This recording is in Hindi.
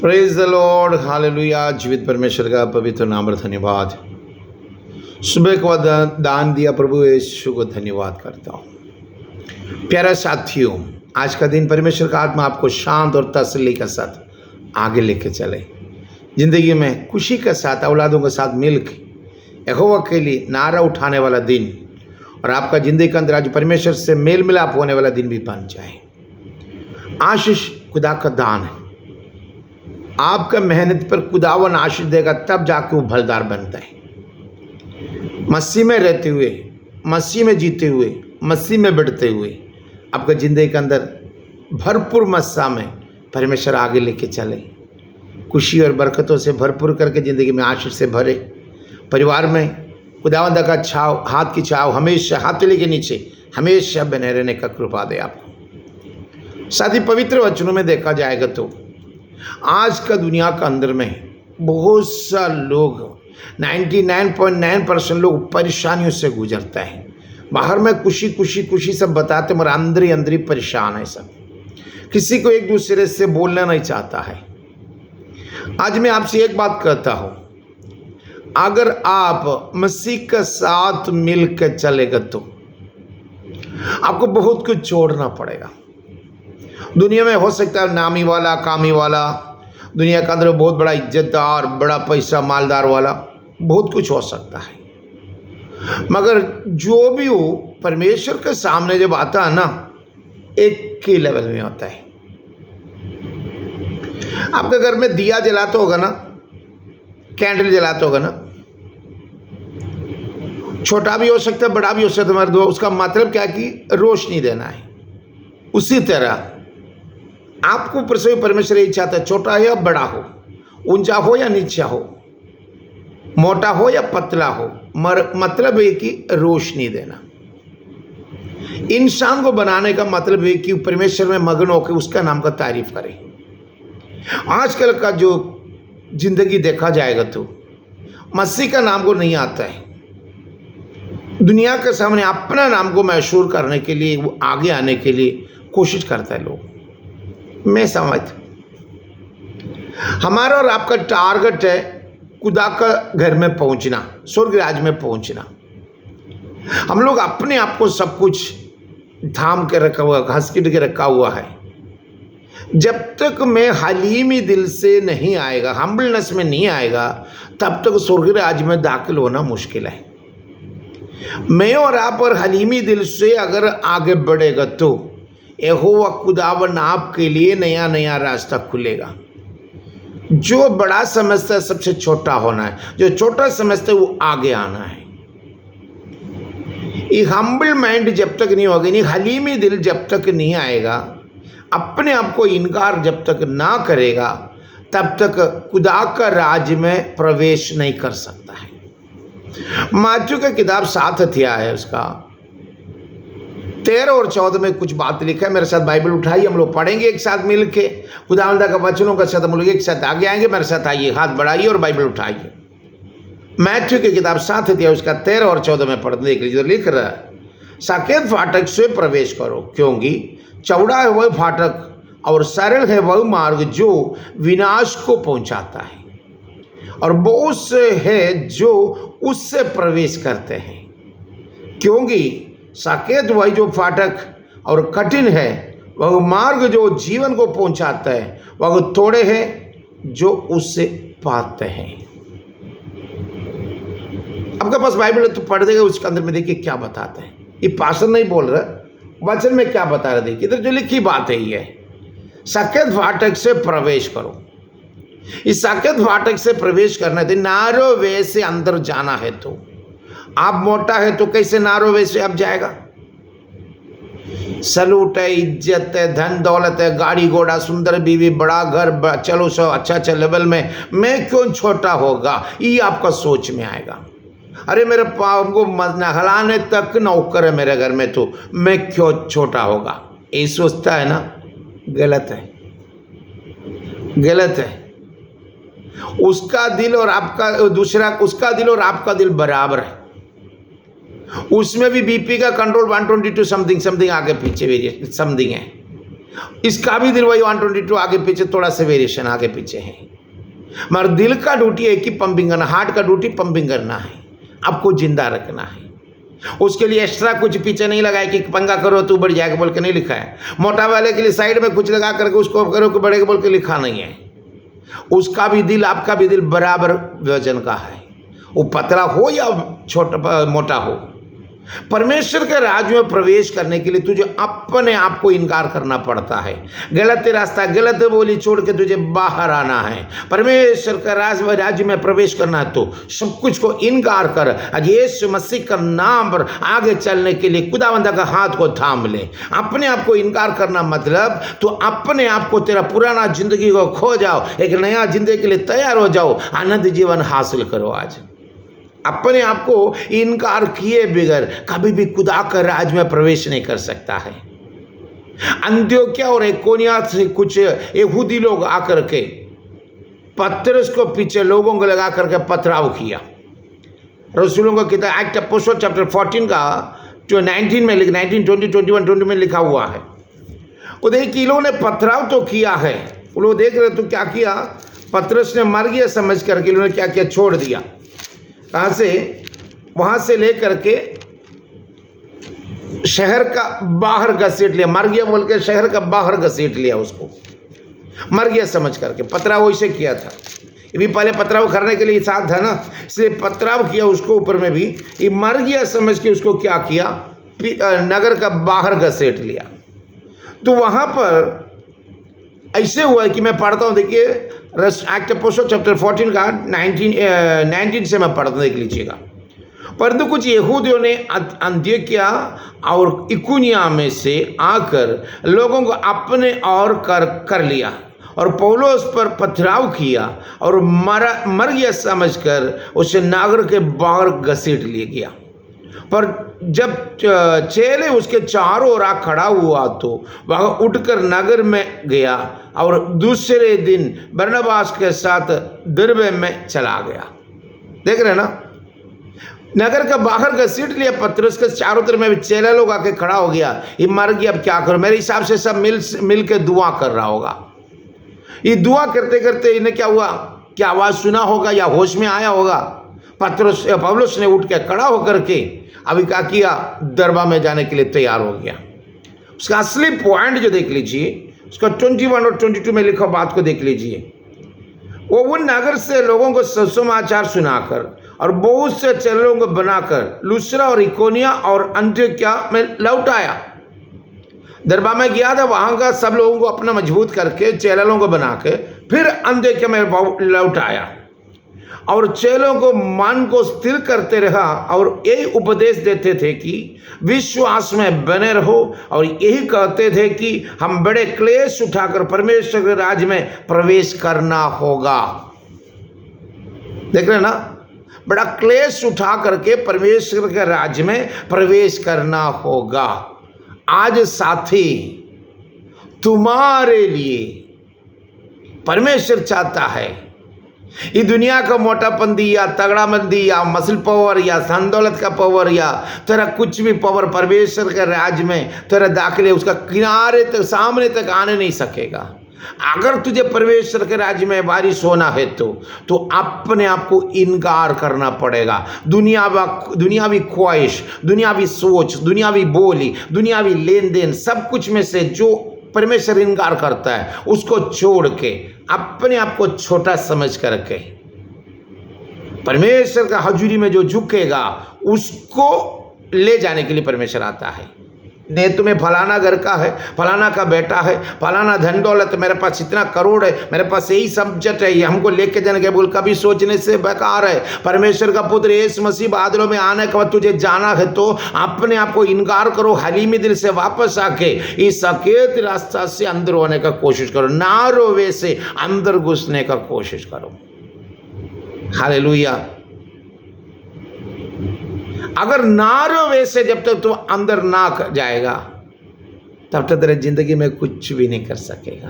Praise the Lord, hallelujah. जीवित परमेश्वर का पवित्र नाम पर धन्यवाद। सुबह को दान दिया प्रभु यीशु को धन्यवाद करता हूँ। प्यारा साथियों, आज का दिन परमेश्वर का आत्मा आपको शांत और तसल्ली के साथ आगे लेके चले। ज़िंदगी में खुशी के साथ औलादों के साथ मिलकर यहोवा के लिए नारा उठाने वाला दिन और आपका ज़िंदगी के अंदर आज परमेश्वर से मेल मिलाप होने वाला दिन भी बन जाए। आशीष खुदा का दान है। आपका मेहनत पर खुदावन आशीष देगा, तब जाके वो फलदार बनता है। मसीह में रहते हुए, मसीह में जीते हुए, मसीह में बढ़ते हुए आपका ज़िंदगी के अंदर भरपूर मस्सा में परमेश्वर आगे लेके चले, खुशी और बरकतों से भरपूर करके ज़िंदगी में आशीष से भरे। परिवार में खुदावंद का छाव, हाथ की छाव हमेशा हथेली के नीचे हमेशा बने रहने का कृपा दे आपको। साथ ही पवित्र वचनों में देखा जाएगा तो आज का दुनिया का अंदर में बहुत सा लोग 99.9% लोग परेशानियों से गुजरता है। बाहर में खुशी खुशी खुशी सब बताते मगर अंदर ही अंदर ही परेशान है सब। किसी को एक दूसरे से बोलना नहीं चाहता है। आज मैं आपसे एक बात कहता हूँ, अगर आप मसीह के साथ मिलकर चलेगा तो आपको बहुत कुछ छोड़ना पड़ेगा। दुनिया में हो सकता है नामी वाला, कामी वाला, दुनिया के अंदर बहुत बड़ा इज्जतदार, बड़ा पैसा मालदार वाला, बहुत कुछ हो सकता है। मगर जो भी हो परमेश्वर के सामने जब आता है ना, एक ही लेवल में होता है। आपके घर में दिया जलाते होगा ना, कैंडल जलाते होगा ना, छोटा भी हो सकता है, बड़ा भी हो सकता है, मगर उसका मतलब क्या है कि रोशनी देना है। उसी तरह आपको प्रसव परमेश्वर यही चाहता है, छोटा हो या बड़ा हो, ऊंचा हो या नीचा हो, मोटा हो या पतला हो, मतलब है कि रोशनी देना। इंसान को बनाने का मतलब है कि परमेश्वर में मगन होकर उसका नाम का तारीफ करें। आजकल का जो जिंदगी देखा जाएगा तो मसीह का नाम को नहीं आता है। दुनिया के सामने अपना नाम को मशहूर करने के लिए, वो आगे आने के लिए कोशिश करता है लोग। मैं समझ, हमारा और आपका टारगेट है खुदा का घर में पहुंचना, स्वर्ग राज में पहुंचना। हम लोग अपने आप को सब कुछ थाम के रखा हुआ, घसीट के रखा हुआ है। जब तक मैं हलीमी दिल से नहीं आएगा, हम्बलनेस में नहीं आएगा, तब तक स्वर्ग राज में दाखिल होना मुश्किल है। मैं और आप और हलीमी दिल से अगर आगे बढ़ेगा तो यहोवा खुदावन आपके लिए नया नया रास्ता खुलेगा। जो बड़ा समझता है सबसे छोटा होना है, जो छोटा समझता है वो आगे आना है। ये हम्बल माइंड जब तक नहीं होगा, नहीं हलीमी दिल जब तक नहीं आएगा, अपने आप को इनकार जब तक ना करेगा, तब तक खुदा का राज में प्रवेश नहीं कर सकता है। मत्ती की किताब 7 अध्याय है, उसका 13 और 14 में कुछ बात लिखा है। मेरे साथ बाइबल उठाइए, हम लोग पढ़ेंगे एक साथ मिलके खुदावंद का वचनों का साथ हम लोग एक साथ आगे आएंगे। मेरे साथ आइए, हाथ बढ़ाइए और बाइबल उठाइए। मत्ती की किताब 7 अध्याय उसका 13 और 14 में पढ़ देख लीजिए। लिख रहा है, साकेत फाटक से प्रवेश करो, क्योंकि चौड़ा है वह फाटक और सरल है वह मार्ग जो विनाश को पहुंचाता है, और बहुत से है जो उससे प्रवेश करते हैं। क्योंकि साकेत वही जो फाटक और कठिन है वह मार्ग जो जीवन को पहुंचाता है, वह थोड़े हैं जो उससे पाते हैं। आपके पास बाइबल है तो पढ़ देगा, उसके अंदर में देखिए क्या बताता है। ये पास्टर नहीं बोल रहा, वचन में क्या बता रहा, देखिए इधर जो लिखी बात है ये, साकेत फाटक से प्रवेश करो। इस साकेत फाटक से प्रवेश करना है, नारो वे से अंदर जाना है। तो आप मोटा है तो कैसे नारो वे से आप जाएगा? सलूट है, इज्जत है, धन दौलत है, गाड़ी घोड़ा, सुंदर बीवी, बड़ा घर, चलो सब अच्छा लेवल में, मैं क्यों छोटा होगा, ये आपका सोच में आएगा। अरे मेरे पाँव को नहलाने तक नौकर है मेरे घर में, तो मैं क्यों छोटा होगा, ये सोचता है ना। गलत है, गलत है। उसका दिल और आपका दूसरा, उसका दिल और आपका दिल बराबर है। उसमें भी बीपी का कंट्रोल 122 समथिंग आगे पीछे समथिंग है। इसका भी दिल वही 122 आगे पीछे थोड़ा सा वेरिएशन आगे पीछे है, मगर दिल का ड्यूटी एक ही पंपिंग करना, हार्ट का ड्यूटी पंपिंग करना है, आपको जिंदा रखना है। उसके लिए एक्स्ट्रा कुछ पीछे नहीं लगाए कि पंगा करो तू बढ़ जाएगा बोल के नहीं लिखा है। मोटा वाले के लिए साइड में कुछ लगा करके उसको करो कि बढ़ेगा बोल के लिखा नहीं है। उसका भी दिल आपका भी दिल बराबर वजन का है, वो पतला हो या छोटा मोटा हो। परमेश्वर के राज्य में प्रवेश करने के लिए तुझे अपने आप को इनकार करना पड़ता है। गलत रास्ता, गलत बोली छोड़ के तुझे बाहर आना है। परमेश्वर का राज्य में प्रवेश करना है तो सब कुछ को इनकार कर, आज यीशु मसीह का नाम पर आगे चलने के लिए खुदावंद का हाथ को थाम ले। अपने आप को इनकार करना मतलब तो अपने आप को, तेरा पुराना जिंदगी को खो जाओ, एक नया जिंदगी के लिए तैयार हो जाओ, आनंद जीवन हासिल करो। आज अपने आप को इनकार किए बगैर कभी भी खुदा का राज में प्रवेश नहीं कर सकता है। अंत्योक्या और इकोनिया से कुछ यहूदी लोग आकर के पतरस को पीछे लोगों को लगा करके पथराव किया। रसूलों को किताब एक्ट अपोस्टल चैप्टर 14 का जो 19 में 19, 20, 21, 20 में लिखा हुआ है। वो देखिए इन्होंने पथराव तो किया है, वो लोग देख रहे तो क्या किया, पतरस ने मर गया समझ करके इन्होंने क्या किया, छोड़ दिया। कहाँ से, वहाँ से लेकर के शहर का बाहर घसीट लिया, मर गया बोल के शहर का बाहर घसीट लिया, उसको मर गया समझ करके। पथराव वैसे किया था, ये भी पहले पथराव करने के लिए साथ था ना, इसलिए पथराव किया उसको ऊपर में भी। ये मर गया समझ के उसको क्या किया, नगर का बाहर घसीट लिया। तो वहाँ पर ऐसे हुआ है कि मैं पढ़ता हूँ, देखिए एक्ट अपोस्टल चैप्टर 14 का 19 से मैं पढ़ता हूँ, देख लीजिएगा। परंतु कुछ यहूदियों ने अंत्योक्या और इकुनिया में से आकर लोगों को अपने और कर लिया और पौलुस पर पथराव किया और मर गया समझकर उसे नगर के बाहर घसीट लिया गया। पर जब चेले उसके चारों ओर खड़ा हुआ तो वह उठकर नगर में गया और दूसरे दिन बरनबास के साथ दिरबे में चला गया। देख रहे ना, नगर का बाहर घसीट लिया पतरस के, चारों तरफ में चेले लोग आके खड़ा हो गया, ये मर गया अब क्या करो। मेरे हिसाब से सब मिल के दुआ कर रहा होगा। ये दुआ करते करते इन्हें क्या हुआ, क्या आवाज सुना होगा या होश में आया होगा। पौलुस ने उठ के खड़ा होकर के अभी क्या किया, दरबार में जाने के लिए तैयार हो गया। उसका असली पॉइंट जो देख लीजिए, उसका 21 और 22 में लिखा बात को देख लीजिए। वो उन नगर से लोगों को सुसमाचार सुनाकर और बहुत से चेलों को बनाकर लुस्त्रा और इकोनिया और अंत्योक्या में लौट आया। दरबार में गया था, वहां का सब लोगों को अपना मजबूत करके चेलों को बना के फिर अंत्योक्या में लौट आया और चेलों को मन को स्थिर करते रहा और यही उपदेश देते थे कि विश्वास में बने रहो और यही कहते थे कि हम बड़े क्लेश उठाकर परमेश्वर के राज्य में प्रवेश करना होगा। देख रहे ना, बड़ा क्लेश उठा करके परमेश्वर के राज्य में प्रवेश करना होगा। आज साथी, तुम्हारे लिए परमेश्वर चाहता है ये दुनिया का मोटापंदी या तगड़ामंदी या मसल पावर या धन दौलत का पावर या तेरा कुछ भी पावर परमेश्वर के राज्य में तेरा दाखिले उसका किनारे तक सामने तक आने नहीं सकेगा। अगर तुझे परमेश्वर के राज्य में वारिस होना है तो अपने आप को इनकार करना पड़ेगा। दुनियावी ख्वाहिश, दुनियावी सोच, दुनियावी बोली, दुनियावी लेन देन, सब कुछ में से जो परमेश्वर इनकार करता है उसको छोड़ के अपने आप को छोटा समझ करके परमेश्वर का हजूरी में जो झुकेगा उसको ले जाने के लिए परमेश्वर आता है। नहीं तुम्हें फलाना घर का है, फलाना का बेटा है, फलाना धन दौलत, मेरे पास इतना करोड़ है, मेरे पास यही सब्जेक्ट है, ये हमको लेके जाने के बोल कभी सोचने से बेकार है। परमेश्वर का पुत्र यीशु मसीह बादलों में आने के बाद तुझे जाना है तो अपने आप को इनकार करो, हलीमी दिल से वापस आके इस सकेत रास्ता से अंदर होने का कोशिश करो, नारो वे से अंदर घुसने का कोशिश करो। हालेलुया। अगर नारो वैसे जब तक तू अंदर ना जाएगा तब तक तेरे जिंदगी में कुछ भी नहीं कर सकेगा।